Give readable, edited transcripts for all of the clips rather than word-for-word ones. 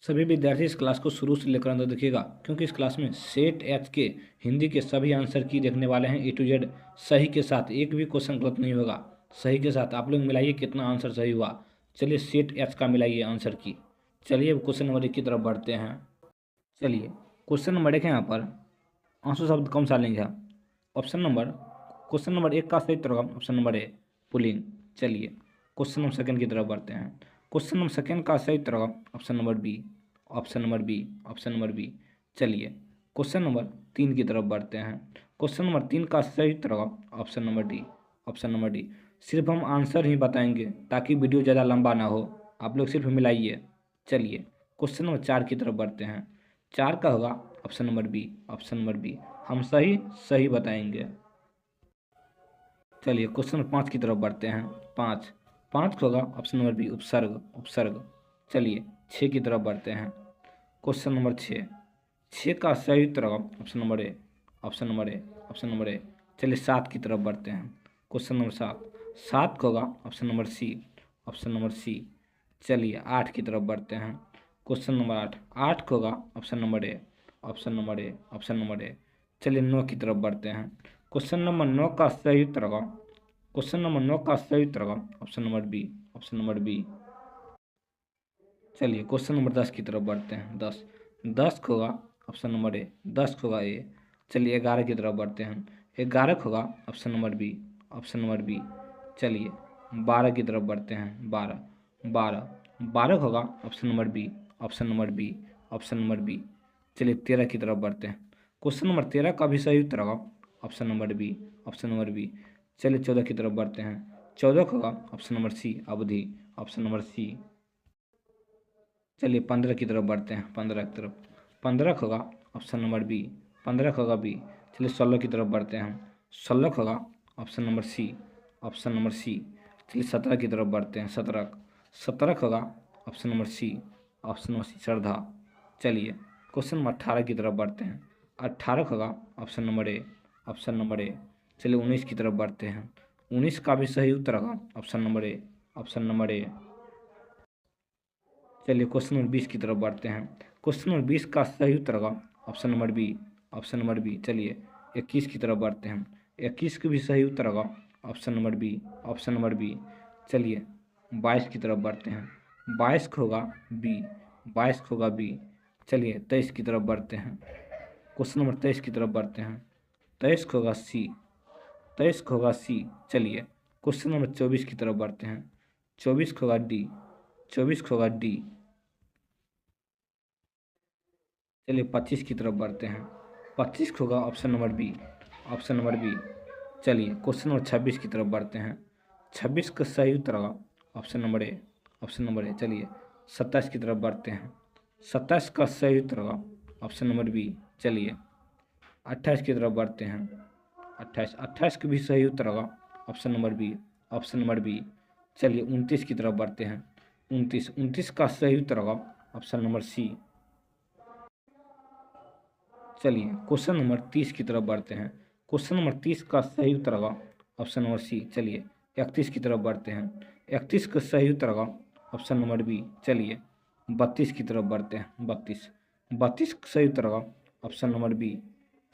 सभी विद्यार्थी इस क्लास को शुरू से लेकर अंत देखिएगा, क्योंकि इस क्लास में सेट एच के हिंदी के सभी आंसर की देखने वाले हैं A to Z सही के साथ। एक भी क्वेश्चन गलत नहीं होगा, सही के साथ। आप लोग मिलाइए कितना आंसर सही हुआ। चलिए सेट एच का मिलाइए आंसर की। चलिए अब क्वेश्चन नंबर 1 की तरफ बढ़ते हैं। चलिए क्वेश्चन नंबर 1 है, यहाँ पर आंसू शब्द कौन सा लेंगे। क्वेश्चन नंबर 1 का सही उत्तर होगा ऑप्शन नंबर ए, पुलिंग। चलिए क्वेश्चन नंबर 2 की तरफ बढ़ते हैं। क्वेश्चन नंबर 2 का सही उत्तर होगा option number B, option number B, option number B. चलिए क्वेश्चन नंबर 3 की तरफ बढ़ते हैं। क्वेश्चन नंबर 3 का सही उत्तर होगा option number D, option number D. सिर्फ हम आंसर ही बताएंगे ताकि वीडियो ज़्यादा लंबा ना हो, आप लोग सिर्फ मिलाइए। चलिए क्वेश्चन नंबर 4 की तरफ बढ़ते हैं। 4 का होगा option number B, option number B. हम सही सही बताएंगे। चलिए क्वेश्चन नंबर 5 की तरफ बढ़ते हैं। 5 का होगा ऑप्शन नंबर बी, उपसर्ग, उपसर्ग। चलिए 6 की तरफ बढ़ते हैं। क्वेश्चन नंबर 6 का सही उत्तर होगा option number A, option number A, option number A. चलिए 7 की तरफ बढ़ते हैं। क्वेश्चन नंबर 7 का होगा option number C, option number C. चलिए 8 की तरफ बढ़ते हैं। क्वेश्चन नंबर 8 का होगा option number A, option number A, option number A. चलिए 9 की तरफ बढ़ते हैं। क्वेश्चन नंबर 9 का सही उत्तर होगा क्वेश्चन नंबर 9 का सही उत्तर होगा option number B, option number B. चलिए क्वेश्चन नंबर 10 की तरफ बढ़ते हैं। 10 का होगा ऑप्शन नंबर ए, 10 का होगा ए। चलिए 11 की तरफ बढ़ते हैं। 11 का होगा option number B, option number B. चलिए 12 की तरफ बढ़ते हैं। 12 का होगा option number B, option number B, option number B. चलिए 13 की तरफ बढ़ते हैं। क्वेश्चन नंबर 13 का भी सही उत्तर होगा option number B, option number B. चलिए 14 की तरफ बढ़ते हैं। 14 का होगा ऑप्शन नंबर सी, अवधि, ऑप्शन नंबर सी। चलिए 15 की तरफ बढ़ते हैं। 15 की तरफ 15 का होगा ऑप्शन नंबर बी, 15 का होगा बी। चलिए 16 की तरफ बढ़ते हैं। 16 का होगा option number C, option number C. चलिए 17 की तरफ बढ़ते हैं। 17 का होगा option number C, option number C, Shraddha. चलिए क्वेश्चन नंबर 18 की तरफ बढ़ते हैं। 18 का होगा option number A, option number A. चलिए 19 की तरफ बढ़ते हैं। 19 का भी सही उत्तर होगा option number A, option number A. चलिए क्वेश्चन नंबर 20 की तरफ बढ़ते हैं। क्वेश्चन नंबर 20 का सही उत्तर होगा option number B, option number B. चलिए 21 की तरफ बढ़ते हैं। 21 का भी सही उत्तर होगा option number B, option number B. चलिए 22 की तरफ बढ़ते हैं। 22 का होगा बी, 22 का होगा बी। चलिए 23 की तरफ बढ़ते हैं। क्वेश्चन नंबर 23 की तरफ बढ़ते हैं। 23 का होगा सी, 23 का होगा सी। चलिए क्वेश्चन नंबर 24 की तरफ बढ़ते हैं। 24 का होगा डी, 24 का होगा डी। चलिए 25 की तरफ बढ़ते हैं। 25 का होगा option number B, option number B. चलिए क्वेश्चन नंबर 26 की तरफ बढ़ते हैं। 26 का सही उत्तर होगा option number A, option number A. चलिए 27 की तरफ बढ़ते हैं। 27 का सही उत्तर होगा ऑप्शन नंबर बी। चलिए 28 की तरफ बढ़ते हैं। 28 का भी सही उत्तर होगा option number B, option number B. चलिए 29 की तरफ बढ़ते हैं। 29 का सही उत्तर होगा ऑप्शन नंबर सी। चलिए क्वेश्चन नंबर 30 की तरफ बढ़ते हैं। क्वेश्चन नंबर 30 का सही उत्तर होगा ऑप्शन नंबर सी। चलिए 31 की तरफ बढ़ते हैं। 31 का सही उत्तर होगा ऑप्शन नंबर बी। चलिए 32 की तरफ बढ़ते हैं। 32 का सही उत्तर होगा ऑप्शन नंबर बी।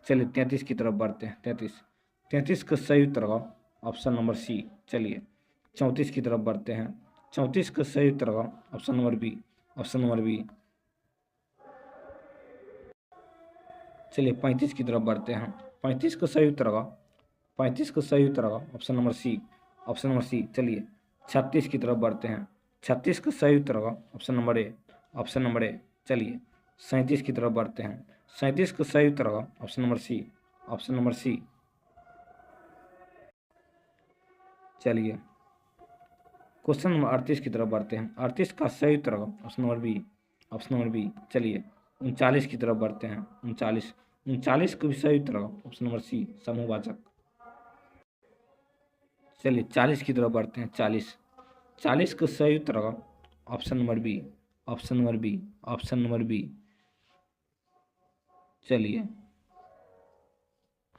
चलिए 33 की तरफ बढ़ते हैं। 33 का सही उत्तर होगा ऑप्शन नंबर सी। चलिए 34 की तरफ बढ़ते हैं। 34 का सही उत्तर होगा option number B, option number B. चलिए 35 की तरफ बढ़ते हैं। 35 का सही उत्तर होगा 35 का सही उत्तर होगा option number C, option number C. चलिए 36 की तरफ बढ़ते हैं। 36 का सही उत्तर होगा option number A, option number A. चलिए 37 की तरफ बढ़ते हैं। 37 का सही उत्तर होगा option number C, option number C. चलिए क्वेश्चन नंबर 38 की तरफ बढ़ते हैं। 38 का सही उत्तर होगा option number B, option number B. चलिए 39 की तरफ बढ़ते हैं। 39 का भी सही उत्तर होगा ऑप्शन नंबर सी, समूहवाचक। चलिए 40 की तरफ बढ़ते हैं। 40 का सही उत्तर होगा option number B, option number B, option number B. चलिए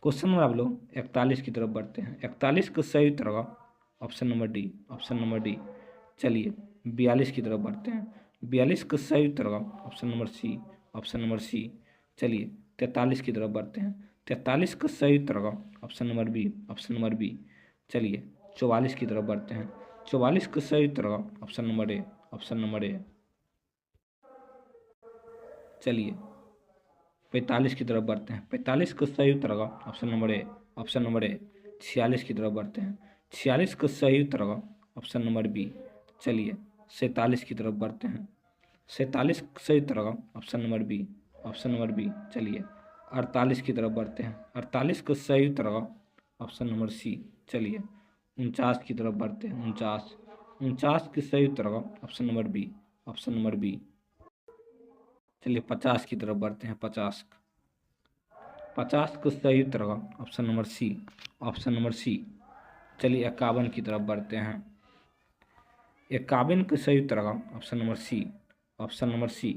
क्वेश्चन नंबर आप लोग 41 की तरफ बढ़ते हैं। 41 का सही उत्तर होगा option number D, option number D. चलिए 42 की तरफ बढ़ते हैं। 42 का सही उत्तर होगा option number C, option number C. चलिए 43 की तरफ बढ़ते हैं। 43 का सही उत्तर होगा option number B, option number B. चलिए 44 की तरफ बढ़ते हैं। 44 का सही उत्तर होगा option number A, option number A. चलिए 45 की तरफ बढ़ते हैं। 45 का सही उत्तर होगा option number A, option number A. 46 की तरफ बढ़ते हैं। 46 का सही उत्तर होगा ऑप्शन नंबर बी। चलिए 47 की तरफ बढ़ते हैं। 47 सही उत्तर होगा option number B, option number B. चलिए 48 की तरफ बढ़ते हैं। 48 का सही उत्तर होगा ऑप्शन नंबर सी। चलिए 49 की तरफ बढ़ते हैं। 49, 49 की सही उत्तर होगा option number B, option number B. चलिए 50 की तरफ बढ़ते हैं। 50, 50 का सही उत्तर होगा option number C, option number C. चलिए 51 की तरफ बढ़ते हैं। 51 का सही उत्तर होगा option number C, option number C.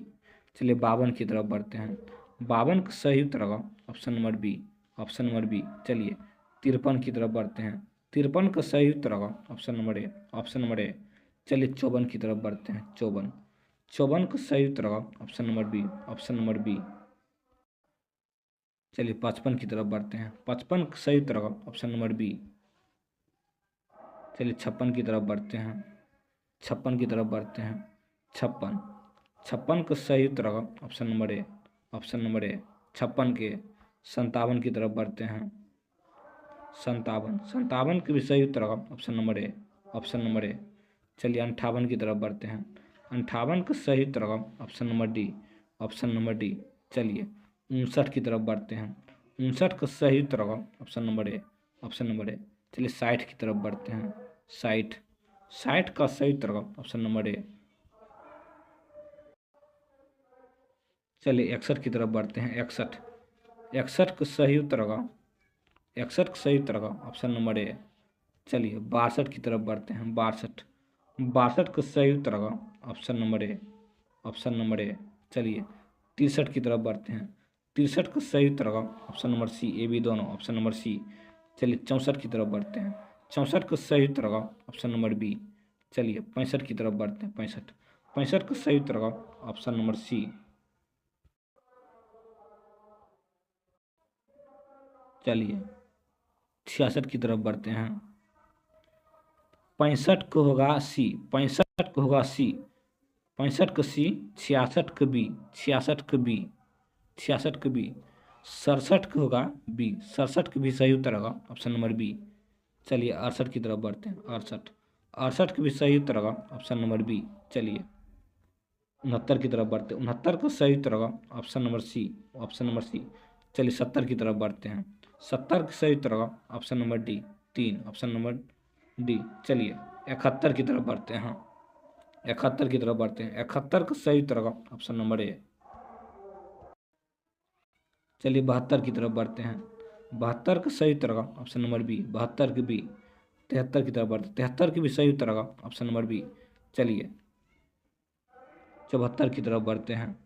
चलिए 52 की तरफ बढ़ते हैं। 52 का सही उत्तर होगा option number B, option number B. चलिए 53 की तरफ बढ़ते हैं। 53 का सही उत्तर होगा option number A, option number A. चलिए 54 की तरफ बढ़ते हैं। 54, 54 का सही उत्तर होगा option number B, option number B. चलिए 55 की तरफ बढ़ते हैं। 55 का सही उत्तर होगा ऑप्शन नंबर बी। चलिए 56 की तरफ बढ़ते हैं। 56 की तरफ बढ़ते हैं। 56, 56 का सही उत्तर होगा option number A, option number A. 56 के 57 की तरफ बढ़ते हैं। 57, 57 के भी सही उत्तर होगा option number A, option number A. चलिए 58 की तरफ बढ़ते हैं। 58 का सही उत्तर होगा option number D, option number D. चलिए 59 की तरफ बढ़ते हैं। 59 का सही उत्तर होगा option number A, option number A. चलिए 60 की तरफ बढ़ते हैं। 60, 60 का सही उत्तर होगा ऑप्शन नंबर ए। चलिए 61 की तरफ बढ़ते हैं। 61, 61 का सही उत्तर होगा, 61 का सही उत्तर होगा ऑप्शन नंबर ए। चलिए 62 की तरफ बढ़ते हैं। 62, 62 का सही उत्तर होगा option number A, option number A. चलिए 63 की तरफ बढ़ते हैं। 63 का सही उत्तर होगा option number C, A B दोनों, ऑप्शन नंबर सी। चलिए 64 की तरफ बढ़ते हैं। 64 का सही उत्तर होगा ऑप्शन नंबर बी। चलिए 65 की तरफ बढ़ते हैं। 65, 65 का सही उत्तर होगा ऑप्शन नंबर सी। चलिए 66 की तरफ बढ़ते हैं। 65 को होगा सी, 65 को होगा सी। 65 का सी, 66 का बी, 66 का बी, 66 का बी। 67 का होगा बी, 67 का भी सही उत्तर होगा ऑप्शन नंबर बी। चलिए 68 की तरफ बढ़ते हैं। 68, 68 का भी सही उत्तर होगा ऑप्शन नंबर बी। चलिए 69 की तरफ बढ़ते हैं। 69 का सही उत्तर होगा option number C, option number C. चलिए 70 की तरफ बढ़ते हैं। 70 का सही उत्तर होगा option number D, 3, option number D. चलिए 71 की तरफ बढ़ते हैं। 71 की तरफ बढ़ते हैं। 71 का सही उत्तर होगा ऑप्शन नंबर ए। चलिए 72 की तरफ बढ़ते हैं। 72 का सही उत्तर होगा ऑप्शन नंबर बी, 72 की बी। 73 की तरफ बढ़ते हैं। 73 की भी सही उत्तर होगा ऑप्शन नंबर बी। चलिए 74 की तरफ बढ़ते हैं।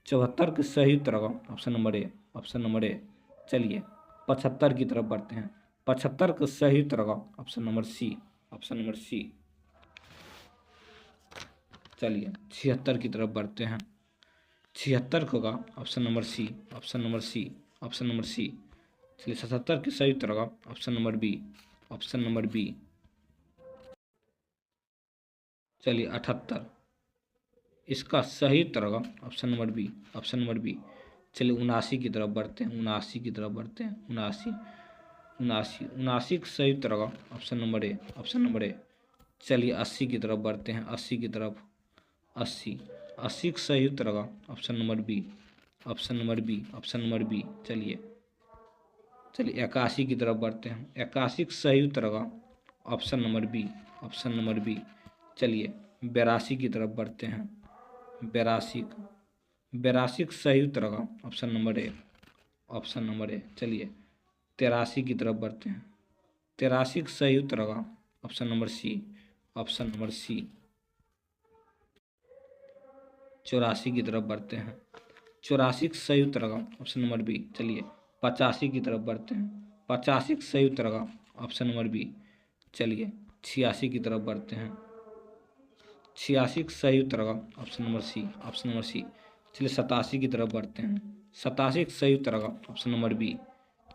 74 का सही उत्तर होगा option number A, option number A. चलिए 75 की तरफ बढ़ते हैं। 75 का सही उत्तर होगा option number C, option number C. चलिए 76 की तरफ बढ़ते हैं। 76 का होगा option number C, option number C, option number C. चलिए 77 की सही उत्तर होगा option number B, option number B. चलिए 78, इसका सही उत्तर होगा option number B, option number B. चलिए 79 की तरफ बढ़ते हैं। 79 की तरफ बढ़ते हैं। 79, 79, 79 का सही उत्तर होगा option number A, option number A. चलिए 80 की तरफ बढ़ते हैं। 80 की तरफ, 80, 80 का सही उत्तर होगा option number B, option number B, option number B. चलिए 81 की तरफ बढ़ते हैं। 81 का सही उत्तर होगा option number B, option number B. चलिए 82 की तरफ बढ़ते हैं। 82 का, 82 का सही उत्तर होगा option number A, option number A. चलिए 83 की तरफ बढ़ते हैं। 83 का सही उत्तर होगा option number C, option number C. 84 की तरफ बढ़ते हैं। 84 का सही उत्तर होगा ऑप्शन नंबर बी। चलिए 85 की तरफ बढ़ते हैं। 85 का सही उत्तर होगा ऑप्शन नंबर बी। चलिए 86 की तरफ बढ़ते हैं। 86 का सही उत्तर होगा option number C, option number C. चलिए 87 की तरफ बढ़ते हैं। 87 का सही उत्तर होगा ऑप्शन नंबर बी।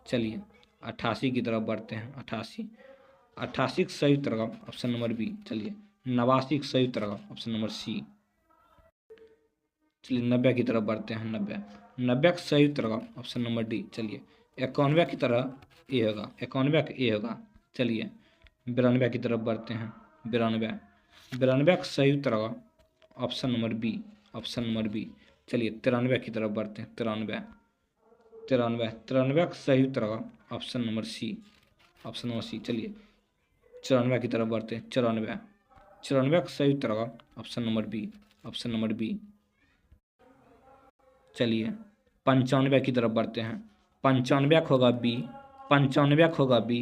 चलिए 88 की तरफ बढ़ते हैं। 88, 88 का सही उत्तर होगा ऑप्शन नंबर बी। चलिए 89 का सही उत्तर होगा ऑप्शन नंबर सी। चलिए 90 की तरफ बढ़ते हैं। 90, 90 का सही उत्तर होगा ऑप्शन नंबर डी। चलिए 91 की तरह ए होगा, 91 का ए होगा। चलिए 92 की तरफ बढ़ते हैं। 92, 92 का सही उत्तर होगा option number B, option number B. चलिए 93 की तरफ बढ़ते हैं। 93, 93, 93 का सही उत्तर होगा option number C, option number C. चलिए 94 की तरफ बढ़ते हैं। 94, 94 का सही उत्तर होगा option number B, option number B. चलिए 95 की तरफ बढ़ते हैं। 95 का होगा बी, 95 का होगा बी।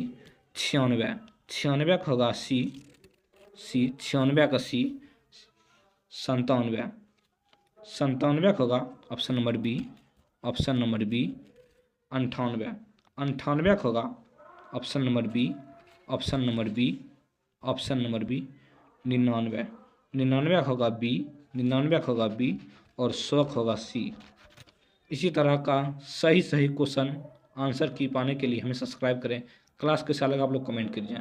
96, 96 का होगा सी, सी 96 का सी। 97, 97 का होगा option number B, option number B. 98, 98 का होगा option number B, option number B, option number B. 99, 99 का होगा बी, 99 का होगा बी और 100 का होगा सी। इसी तरह का सही सही क्वेश्चन आंसर की पाने के लिए हमें सब्सक्राइब करें। क्लास कैसा लगा आप लोग कमेंट कीजिए।